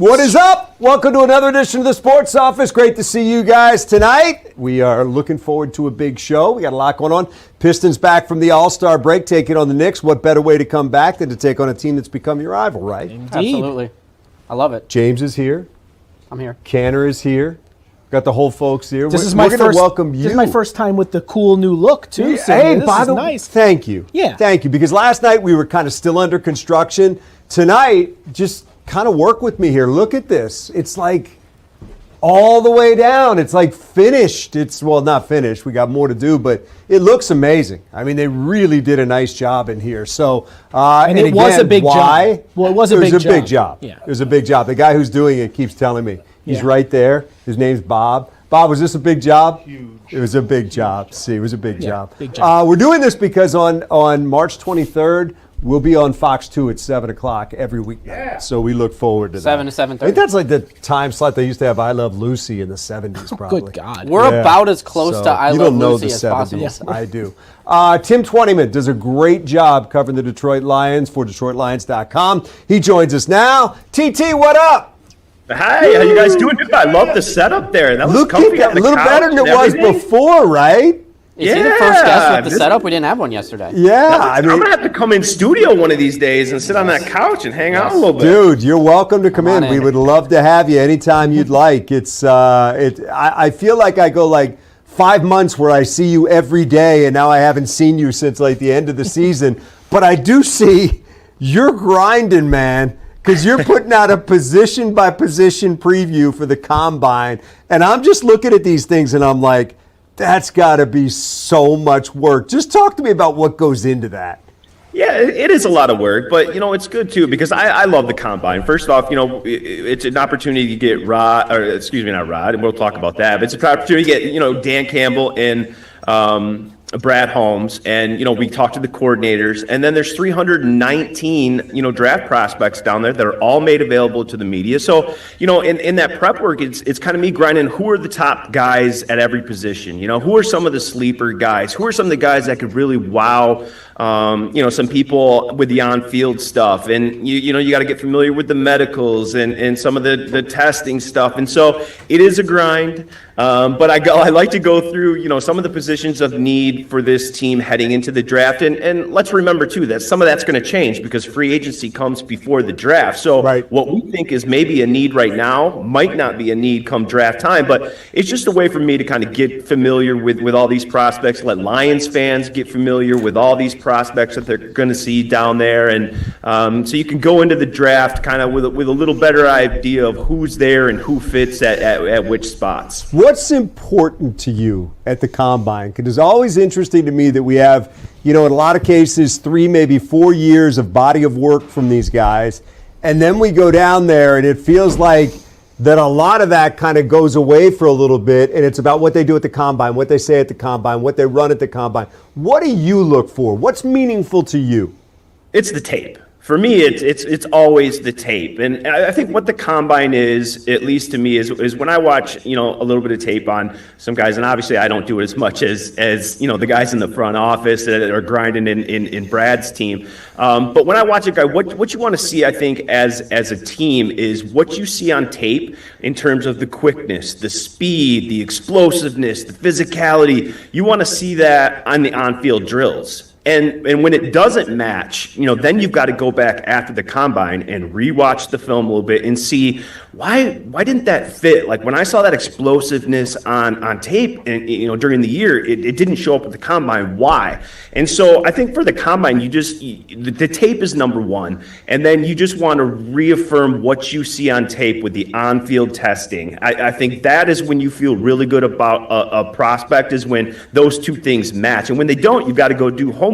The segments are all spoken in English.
What is up? Welcome to another edition of the Sports Office. Great to see you guys tonight. We are looking forward to a big show. We got a lot going on. Pistons back from the All-Star break, taking on the Knicks. What better way to come back than to take on a team that's become your rival, right? Indeed. Absolutely. I love it. James is here. I'm here. Canner is here. Got the whole folks here. This is We're going to welcome you. This is my first time with the cool new look, too. So hey, this is nice. Thank you. Yeah. Thank you. Because last night we were kind of still under construction. Tonight, just kind of work with me here. Look at this. It's like all the way down. It's like finished. It's, well, not finished. We got more to do, but it looks amazing. I mean, they really did a nice job in here. So, and it was a big job. Well, it was a big job. Yeah. It was a big job. The guy who's doing it keeps telling me. He's right there. His name's Bob. Bob, was this a big job? Huge. It was a big job. See, it was a big job. Big job. We're doing this because on March 23rd, we'll be on Fox 2 at 7 o'clock every weeknight. Yeah. So we look forward to 7 that. to 7:30. I think that's like the time slot they used to have I Love Lucy in the 70s, probably. Good God. We're about as close to I Love Lucy as possible. I do. Tim Twentyman does a great job covering the Detroit Lions for DetroitLions.com. He joins us now. TT, what up? Hi, how you guys doing? I love the setup there. That was Look comfy at on that. A the little couch better than it and was everything. before, right? Is he the first guest with the setup? We didn't have one yesterday. Yeah, I'm going to have to come in studio one of these days and sit on that couch and hang out a little bit. Dude, you're welcome to come in. in. We would love to have you anytime you'd like. I feel like I go like 5 months where I see you every day, and now I haven't seen you since like the end of the season. But I do see you're grinding, man, because you're putting out a position-by-position preview for the Combine. And I'm just looking at these things, and I'm like, that's got to be so much work. Just talk to me about what goes into that. Yeah, it is a lot of work, but, it's good, too, because I love the Combine. First off, it's an opportunity to get not Rod, and we'll talk about that, but it's an opportunity to get, Dan Campbell and Brad Holmes, and, we talked to the coordinators, and then there's 319, draft prospects down there that are all made available to the media. So, in that prep work, it's kind of me grinding who are the top guys at every position, who are some of the sleeper guys, who are some of the guys that could really wow some people with the on-field stuff, and you got to get familiar with the medicals and some of the testing stuff, and so it is a grind. But I like to go through some of the positions of need for this team heading into the draft, and let's remember too that some of that's going to change because free agency comes before the draft. So what we think is maybe a need right now might not be a need come draft time, but it's just a way for me to kind of get familiar with all these prospects, let Lions fans get familiar with all these prospects that they're going to see down there, and so you can go into the draft kind of with a little better idea of who's there and who fits at which spots. What's important to you at the Combine? Because it's always interesting to me that we have, in a lot of cases, 3, maybe 4 years of body of work from these guys, and then we go down there and it feels like that a lot of that kind of goes away for a little bit, and it's about what they do at the Combine, what they say at the Combine, what they run at the Combine. What do you look for? What's meaningful to you? It's the tape. For me, it's always the tape, and I think what the Combine is, at least to me, is when I watch a little bit of tape on some guys, and obviously I don't do it as much as the guys in the front office that are grinding in Brad's team. But when I watch a guy, what you want to see, I think, as a team is what you see on tape in terms of the quickness, the speed, the explosiveness, the physicality. You want to see that on the on-field drills. And when it doesn't match, then you've got to go back after the Combine and rewatch the film a little bit and see why didn't that fit? Like when I saw that explosiveness on tape, and during the year, it didn't show up at the Combine. Why? And so I think for the Combine, the tape is number one, and then you just want to reaffirm what you see on tape with the on-field testing. I think that is when you feel really good about a prospect, is when those two things match. And when they don't, you've got to go do homework.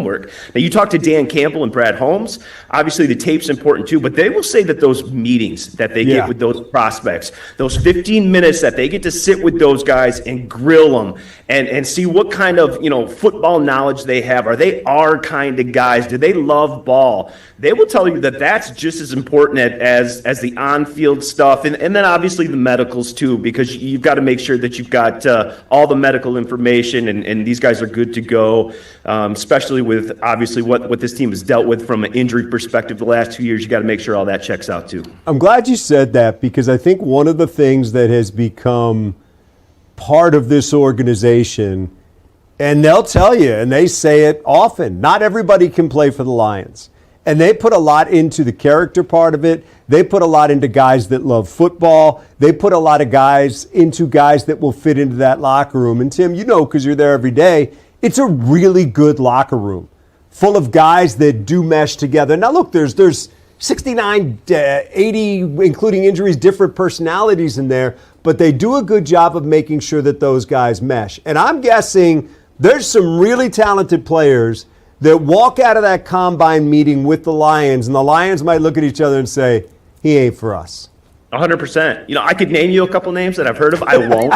Now, you talk to Dan Campbell and Brad Holmes, obviously the tape's important too, but they will say that those meetings that they get with those prospects, those 15 minutes that they get to sit with those guys and grill them and see what kind of, football knowledge they have. Are they our kind of guys? Do they love ball? They will tell you that that's just as important as the on-field stuff. And then obviously the medicals too, because you've got to make sure that you've got all the medical information and these guys are good to go, especially with obviously what this team has dealt with from an injury perspective the last 2 years. You got to make sure all that checks out too. I'm glad you said that, because I think one of the things that has become part of this organization, and they'll tell you, and they say it often, not everybody can play for the Lions. And they put a lot into the character part of it. They put a lot into guys that love football. They put a lot of guys into guys that will fit into that locker room. And Tim, you know, because you're there every day, it's a really good locker room full of guys that do mesh together. Now, look, there's 69, 80, including injuries, different personalities in there, but they do a good job of making sure that those guys mesh. And I'm guessing there's some really talented players that walk out of that combine meeting with the Lions, and the Lions might look at each other and say, he ain't for us. 100%. You know, I could name you a couple names that I've heard of. I won't.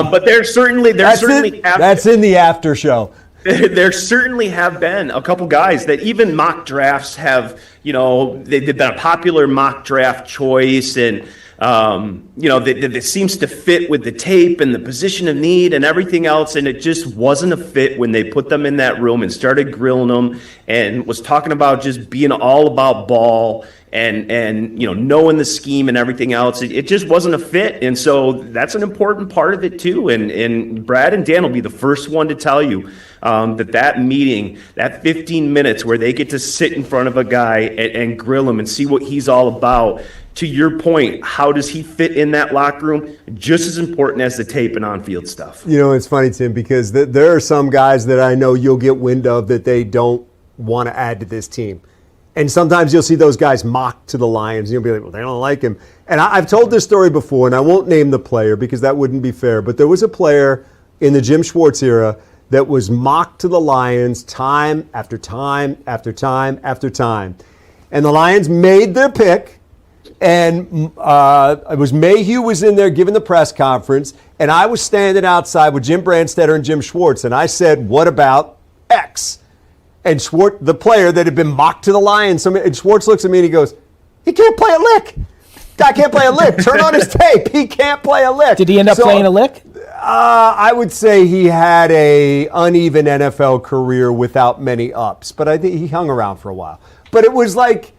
But that's in the after show. There certainly have been a couple guys that even mock drafts have, you know, they've been a popular mock draft choice, and that seems to fit with the tape and the position of need and everything else, and it just wasn't a fit when they put them in that room and started grilling them and was talking about just being all about ball and knowing the scheme and everything else. It just wasn't a fit, and so that's an important part of it too. And Brad and Dan will be the first one to tell you that meeting, that 15 minutes where they get to sit in front of a guy and grill him and see what he's all about. To your point, how does he fit in that locker room? Just as important as the tape and on-field stuff. You know, it's funny, Tim, because there are some guys that I know you'll get wind of that they don't want to add to this team. And sometimes you'll see those guys mock to the Lions. And you'll be like, well, they don't like him. And I've told this story before, and I won't name the player because that wouldn't be fair. But there was a player in the Jim Schwartz era that was mocked to the Lions time after time after time after time. And the Lions made their pick. And it was Mayhew was in there giving the press conference, and I was standing outside with Jim Brandstetter and Jim Schwartz, and I said, what about X? And Schwartz, the player that had been mocked to the Lions, and Schwartz looks at me and he goes, he can't play a lick. Guy can't play a lick. Turn on his tape. He can't play a lick. Did he end up playing a lick? I would say he had a uneven NFL career without many ups, but I think he hung around for a while. But it was like,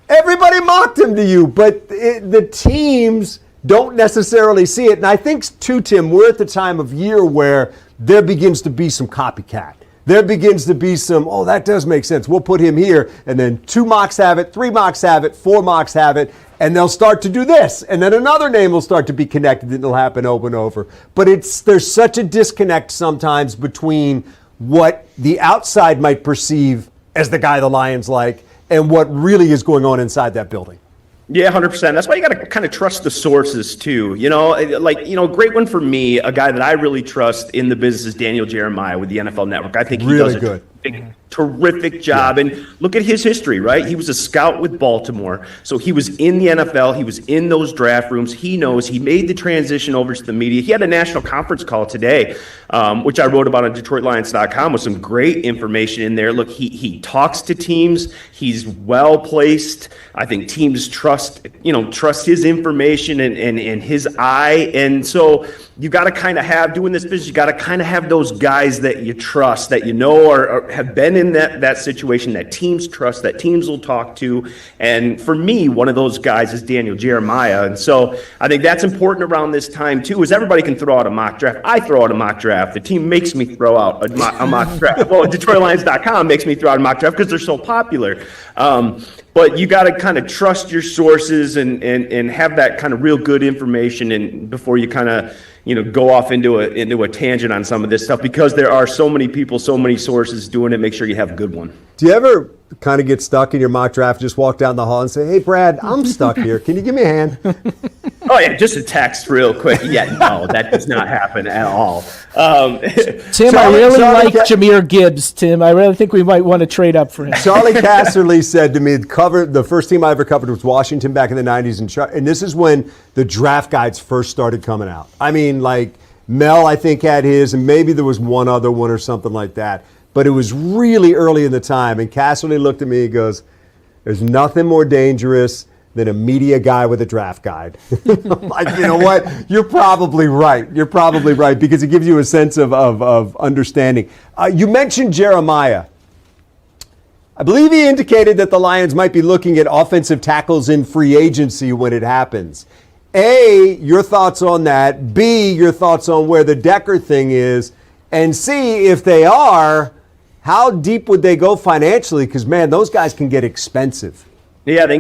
everybody mocked him to you, but the teams don't necessarily see it. And I think, too, Tim, we're at the time of year where there begins to be some copycat. There begins to be some, oh, that does make sense. We'll put him here. And then 2 mocks have it, 3 mocks have it, 4 mocks have it, and they'll start to do this. And then another name will start to be connected, and it'll happen over and over. But there's such a disconnect sometimes between what the outside might perceive as the guy the Lions like and what really is going on inside that building. Yeah, 100%. That's why you got to kind of trust the sources too. Great one for me, a guy that I really trust in the business is Daniel Jeremiah with the NFL Network. I think he really does good. Terrific job. Yeah. And look at his history, right? He was a scout with Baltimore. So he was in the NFL. He was in those draft rooms. He knows. He made the transition over to the media. He had a national conference call today, which I wrote about on DetroitLions.com with some great information in there. Look, he talks to teams. He's well placed. I think teams trust his information and his eye. And so you got to kind of have, doing this business, you got to kind of have those guys that you trust, that you know or have been in that situation, that teams trust, that teams will talk to. And for me, one of those guys is Daniel Jeremiah. And so I think that's important around this time too, is everybody can throw out a mock draft. I throw out a mock draft. The team makes me throw out a mock draft. Well, DetroitLions.com makes me throw out a mock draft because they're so popular. But you got to kind of trust your sources and have that kind of real good information and before you kind of go off into a tangent on some of this stuff, because there are so many people, so many sources doing it. Make sure you have a good one. Do you ever kind of get stuck in your mock draft, just walk down the hall and say, hey, Brad, I'm stuck here. Can you give me a hand? Oh, yeah, just a text real quick. Yeah, no, that does not happen at all. Tim, I really like Jahmyr Gibbs, Tim. I really think we might want to trade up for him. Charlie Casserly said to me, the first team I ever covered was Washington back in the 90s, and this is when the draft guides first started coming out. I mean, like, Mel, I think, had his, and maybe there was one other one or something like that. But it was really early in the time, and Casserly looked at me and goes, there's nothing more dangerous than a media guy with a draft guide. Like, you know what? You're probably right. Because it gives you a sense of understanding. You mentioned Jeremiah. I believe he indicated that the Lions might be looking at offensive tackles in free agency when it happens. A, your thoughts on that. B, your thoughts on where the Decker thing is. And C, if they are, how deep would they go financially? Because, man, those guys can get expensive. Yeah, they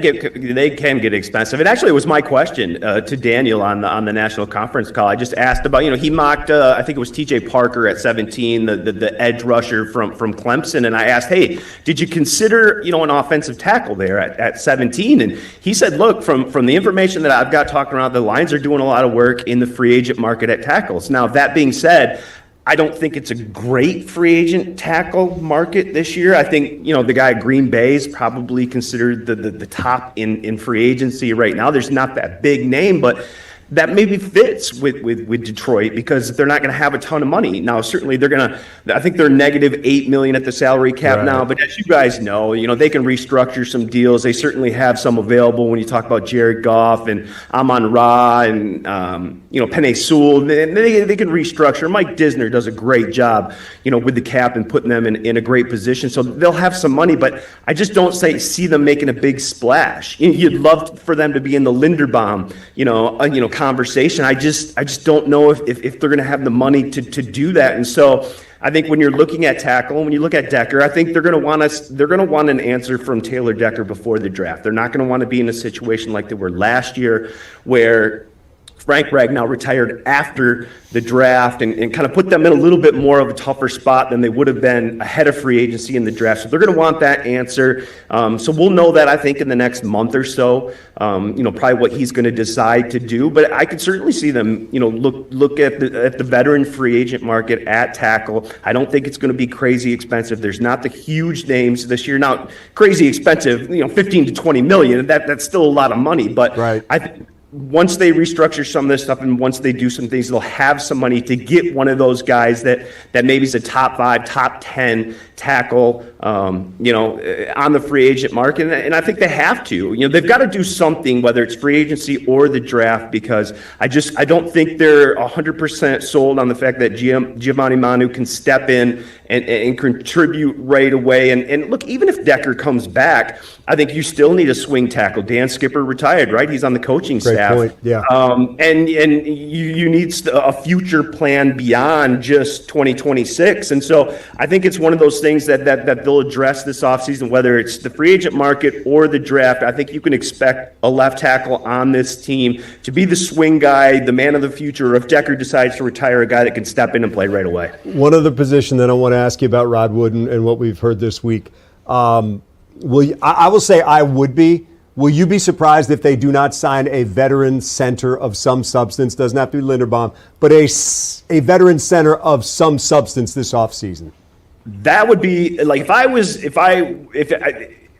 can get expensive. And actually, it was my question to Daniel on the national conference call. I just asked about, he mocked, I think it was TJ Parker at 17, the edge rusher from Clemson. And I asked, hey, did you consider, an offensive tackle there at 17? And he said, look, from the information that I've got talking around, the Lions are doing a lot of work in the free agent market at tackles. Now, that being said, I don't think it's a great free agent tackle market this year. I think, the guy at Green Bay is probably considered the top in free agency right now. There's not that big name, but that maybe fits with Detroit because they're not going to have a ton of money. Now, certainly I think they're negative $8 million at the salary cap now, but as you guys know, they can restructure some deals. They certainly have some available when you talk about Jared Goff and Amon-Ra and, Penei Sewell. They can restructure. Mike Disner does a great job, with the cap and putting them in a great position. So they'll have some money, but I just don't see them making a big splash. You'd love for them to be in the Linderbaum, conversation. I just don't know if they're going to have the money to do that. And so I think when you're looking at tackle, when you look at Decker, I think they're going to want an answer from Taylor Decker before the draft. They're not going to want to be in a situation like they were last year where Frank Ragnow retired after the draft and kind of put them in a little bit more of a tougher spot than they would have been ahead of free agency in the draft. So they're going to want that answer. So we'll know that, I think, in the next month or so, probably what he's going to decide to do. But I could certainly see them, look at the veteran free agent market at tackle. I don't think it's going to be crazy expensive. There's not the huge names this year. Now, crazy expensive, 15 to 20 million. That's still a lot of money. But right. Once they restructure some of this stuff and once they do some things, they'll have some money to get one of those guys that maybe is a top 5, top 10 tackle, on the free agent market. And I think they have to. They've got to do something, whether it's free agency or the draft, because I don't think they're 100% sold on the fact that Giovanni Manu can step in and contribute right away. And look, even if Decker comes back, I think you still need a swing tackle. Dan Skipper retired, right? He's on the coaching staff. Point. Yeah. And you need a future plan beyond just 2026. And so I think it's one of those things that they'll address this offseason, whether it's the free agent market or the draft. I think you can expect a left tackle on this team to be the swing guy, the man of the future. If Decker decides to retire, a guy that can step in and play right away. One other position that I want to ask you about, Rod Wood, and what we've heard this week. I will say I would be. Will you be surprised if they do not sign a veteran center of some substance? Doesn't have to be Linderbaum, but a veteran center of some substance this offseason. That would be like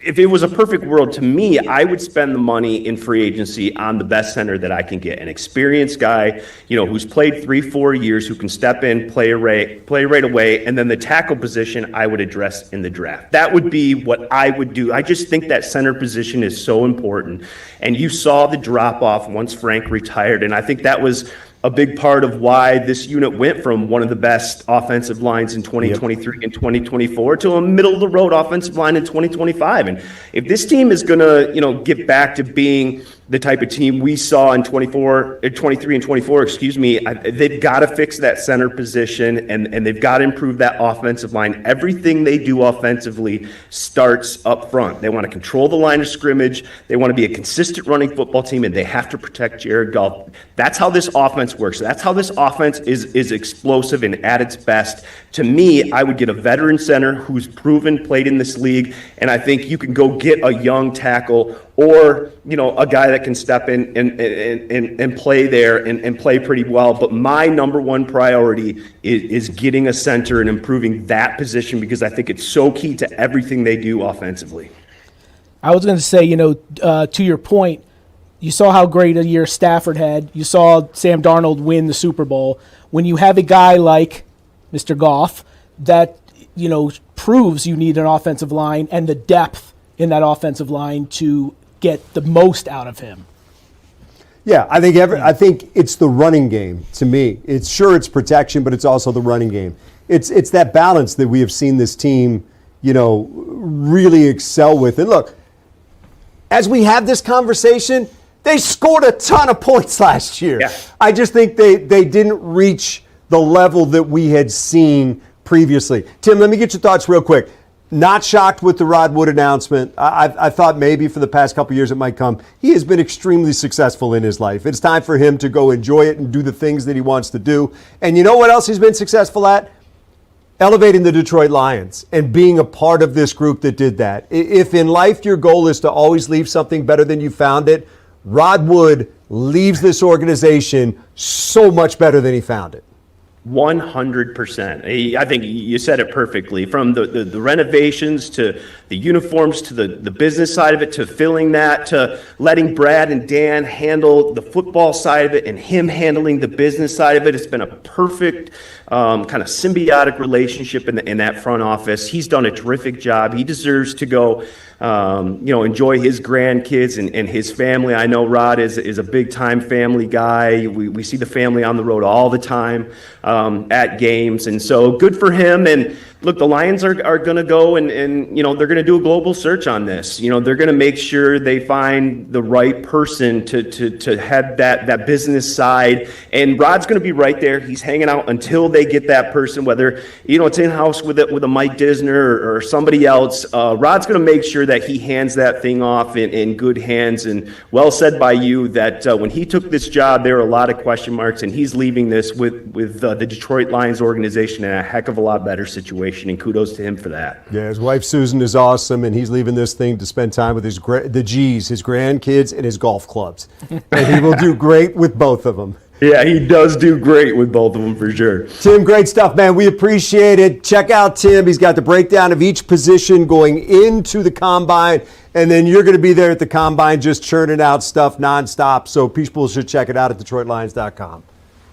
if it was a perfect world to me, I would spend the money in free agency on the best center that I can get, an experienced guy, who's played 3-4 years, who can step in, play right away, and then the tackle position I would address in the draft. That would be what I would do. I just think that center position is so important, and you saw the drop off once Frank retired, and I think that was a big part of why this unit went from one of the best offensive lines in 2023 and 2024 to a middle-of-the-road offensive line in 2025. And if this team is going to, get back to being the type of team we saw in 23 and 24, they've got to fix that center position and they've got to improve that offensive line. Everything they do offensively starts up front. They want to control the line of scrimmage. They want to be a consistent running football team, and they have to protect Jared Goff. That's how this offense works. That's how this offense is explosive and at its best. To me, I would get a veteran center who's proven, played in this league, and I think you can go get a young tackle or, a guy that can step in and play there and play pretty well. But my number one priority is getting a center and improving that position because I think it's so key to everything they do offensively. I was going to say, to your point, you saw how great a year Stafford had. You saw Sam Darnold win the Super Bowl. When you have a guy like Mr. Goff that, proves you need an offensive line and the depth in that offensive line to get the most out of him. Yeah, I think it's the running game to me. It's protection, but it's also the running game. It's that balance that we have seen this team, really excel with. And look, as we have this conversation, they scored a ton of points last year. Yeah. I just think they didn't reach the level that we had seen previously. Tim, let me get your thoughts real quick. Not shocked with the Rod Wood announcement. I thought maybe for the past couple years it might come. He has been extremely successful in his life. It's time for him to go enjoy it and do the things that he wants to do. And you know what else he's been successful at? Elevating the Detroit Lions and being a part of this group that did that. If in life your goal is to always leave something better than you found it, Rod Wood leaves this organization so much better than he found it. 100%. I think you said it perfectly. From the renovations to the uniforms to the business side of it to filling that to letting Brad and Dan handle the football side of it and him handling the business side of it. It's been a perfect kind of symbiotic relationship in that front office. He's done a terrific job. He deserves to go enjoy his grandkids and his family. I know Rod is a big time family guy. We see the family on the road all the time at games. And so good for him. And look, the Lions are going to go and they're going to do a global search on this. They're going to make sure they find the right person to head that business side. And Rod's going to be right there. He's hanging out until they get that person, whether, it's in-house with a Mike Disner or somebody else. Rod's going to make sure that he hands that thing off in good hands. And well said by you that when he took this job, there were a lot of question marks, and he's leaving this with the Detroit Lions organization in a heck of a lot better situation, and kudos to him for that. Yeah, his wife Susan is awesome, and he's leaving this thing to spend time with his grandkids, and his golf clubs. And he will do great with both of them. Yeah, he does do great with both of them for sure. Tim, great stuff, man. We appreciate it. Check out Tim. He's got the breakdown of each position going into the combine, and then you're going to be there at the combine just churning out stuff nonstop. So people should check it out at DetroitLions.com.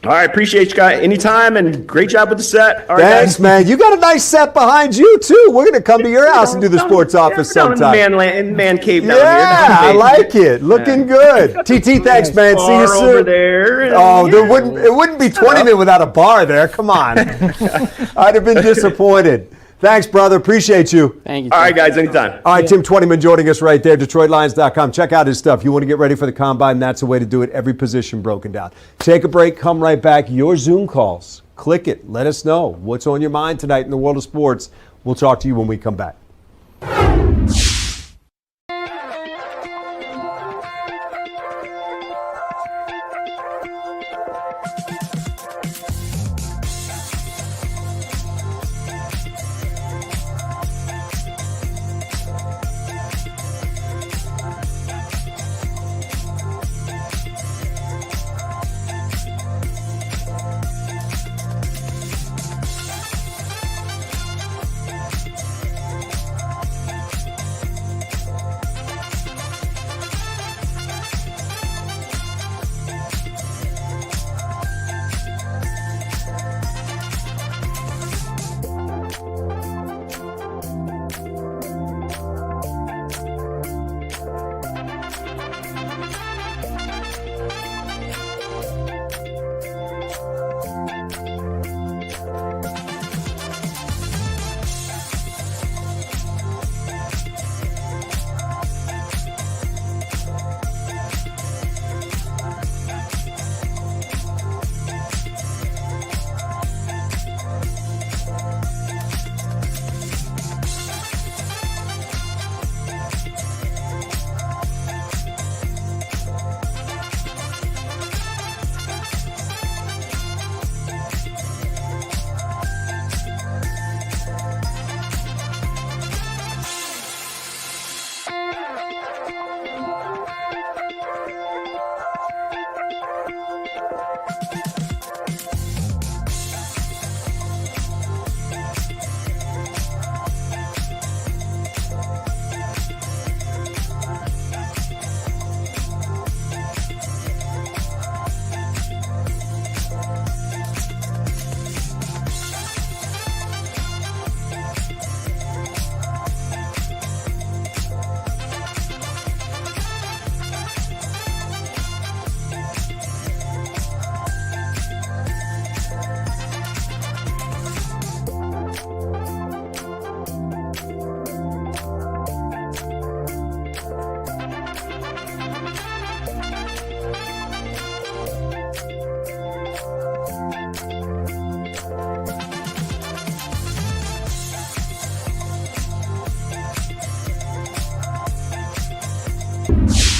All right, appreciate you guys anytime, and great job with the set. All right, thanks, guys. man. You got a nice set behind you too. We're going to come to your house and do the sports office sometime. Man cave down here. Yeah, I like it. Looking good. TT, thanks, man. See you soon. Over there. Oh, it wouldn't be 20 minutes without a bar there. Come on. I'd have been disappointed. Thanks, brother. Appreciate you. Thank you. All right, guys, anytime. All right, Tim Twentyman joining us right there, DetroitLions.com. Check out his stuff. You want to get ready for the combine, that's the way to do it. Every position broken down. Take a break, come right back. Your Zoom calls. Click it. Let us know what's on your mind tonight in the world of sports. We'll talk to you when we come back.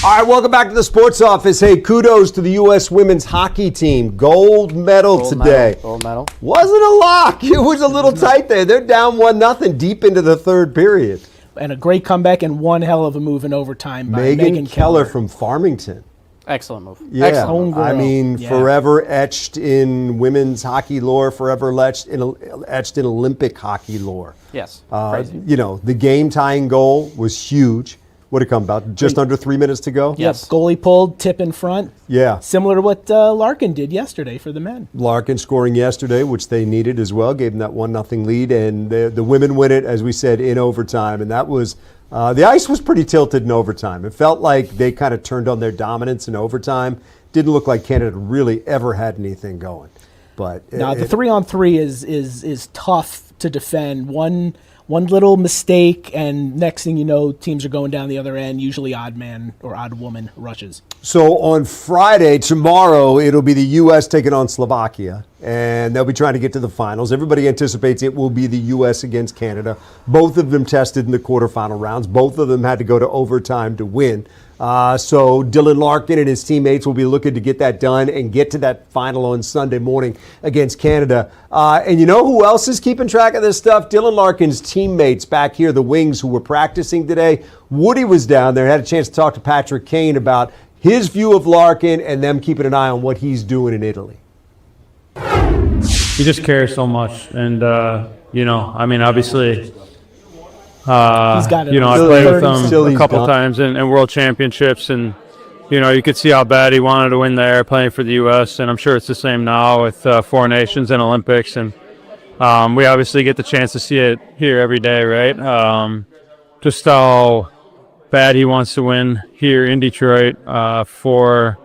All right, welcome back to the Sports Office. Hey, kudos to the U.S. women's hockey team. Gold medal today. Gold medal. Wasn't a lock. It was a little tight there. They're down 1-0 deep into the third period. And a great comeback and one hell of a move in overtime by Megan Keller from Farmington. Excellent move. Yeah, Excellent. I mean, forever etched in women's hockey lore, forever etched in Olympic hockey lore. Yes. You know, the game-tying goal was huge. What did it come about? Just under 3 minutes to go? Yes. Yep. Goalie pulled, tip in front. Yeah. Similar to what Larkin did yesterday for the men. Larkin scoring yesterday, which they needed as well, gave them that 1-0 lead, and the women win it, as we said, in overtime. And that was, the ice was pretty tilted in overtime. It felt like they kind of turned on their dominance in overtime. Didn't look like Canada really ever had anything going. But now the 3-on-3 is tough to defend. One little mistake, and next thing you know, teams are going down the other end, usually odd man or odd woman rushes. So on Friday, tomorrow, it'll be the U.S. taking on Slovakia, and they'll be trying to get to the finals. Everybody anticipates it will be the U.S. against Canada. Both of them tested in the quarterfinal rounds. Both of them had to go to overtime to win. So Dylan Larkin and his teammates will be looking to get that done and get to that final on Sunday morning against Canada. And you know who else is keeping track of this stuff? Dylan Larkin's teammates back here, the Wings, who were practicing today. Woody was down there, had a chance to talk to Patrick Kane about his view of Larkin and them keeping an eye on what he's doing in Italy. He just cares so much. And, you know, I mean, obviously, you know, I played with him a couple times in World Championships, and, you know, you could see how bad he wanted to win there playing for the U.S., and I'm sure it's the same now with Four Nations and Olympics. And we obviously get the chance to see it here every day, right? Just how bad he wants to win here in Detroit for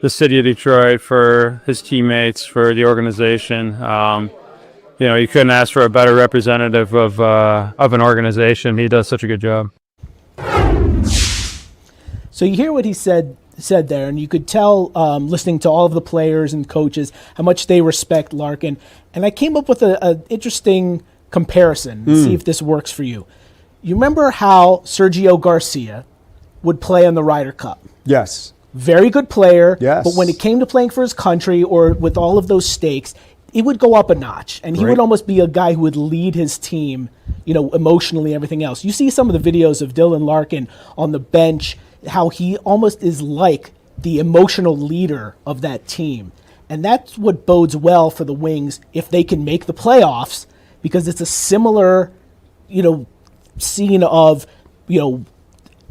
the city of Detroit, for his teammates, for the organization. You know, you couldn't ask for a better representative of an organization. He does such a good job. So you hear what he said there, and you could tell, listening to all of the players and coaches, how much they respect Larkin. And I came up with an interesting comparison. See if this works for you. You remember how Sergio Garcia would play on the Ryder Cup? Yes. Very good player. Yes. But when it came to playing for his country or with all of those stakes, it would go up a notch, and he would almost be a guy who would lead his team, you know, emotionally, everything else. You see some of the videos of Dylan Larkin on the bench, how he almost is like the emotional leader of that team. And that's what bodes well for the Wings if they can make the playoffs, because it's a similar, you know, scene of, you know,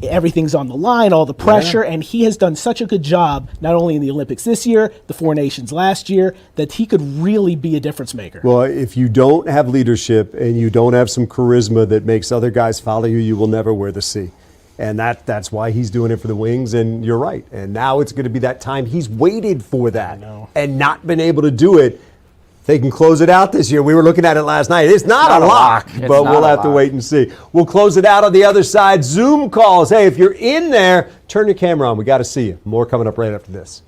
everything's on the line, all the pressure, and he has done such a good job, not only in the Olympics this year, the Four Nations last year, that he could really be a difference maker. Well, if you don't have leadership and you don't have some charisma that makes other guys follow you, you will never wear the C. And that's why he's doing it for the Wings, and you're right. And now it's going to be that time. He's waited for that and not been able to do it. They can close it out this year. We were looking at it last night. It's not a lock, but we'll have to wait and see. We'll close it out on the other side. Zoom calls. Hey, if you're in there, turn your camera on. We got to see you. More coming up right after this.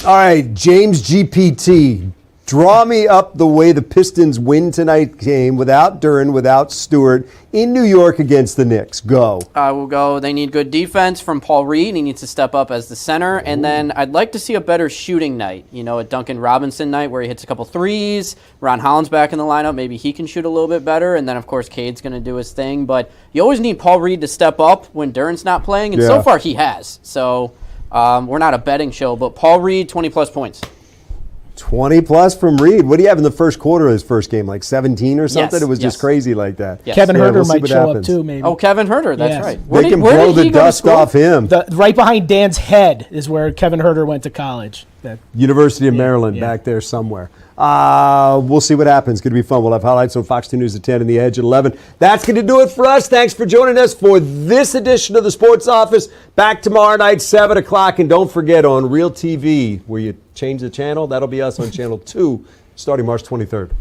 All right, James GPT. Draw me up the way the Pistons win tonight's game without Duren, without Stewart, in New York against the Knicks. Go. I will go. They need good defense from Paul Reed. He needs to step up as the center. And then I'd like to see a better shooting night. A Duncan Robinson night where he hits a couple threes. Ron Holland's back in the lineup. Maybe he can shoot a little bit better. And then, of course, Cade's going to do his thing. But you always need Paul Reed to step up when Duren's not playing. And so far he has. So we're not a betting show. But Paul Reed, 20-plus points. 20 plus from Reed. What do you have in the first quarter of his first game? Like 17 or something? Yes, It was just crazy like that. Yes. Kevin Huerter we'll might show up too, maybe. Oh, Kevin Huerter, that's right. They can blow the dust off him. Right behind Dan's head is where Kevin Huerter went to college. University of Maryland, back there somewhere. We'll see what happens. Going to be fun. We'll have highlights on Fox 2 News at 10 and The Edge at 11. That's going to do it for us. Thanks for joining us for this edition of the Sports Office. Back tomorrow night, 7 o'clock. And don't forget, on Real TV, where you change the channel, that'll be us on Channel 2 starting March 23rd.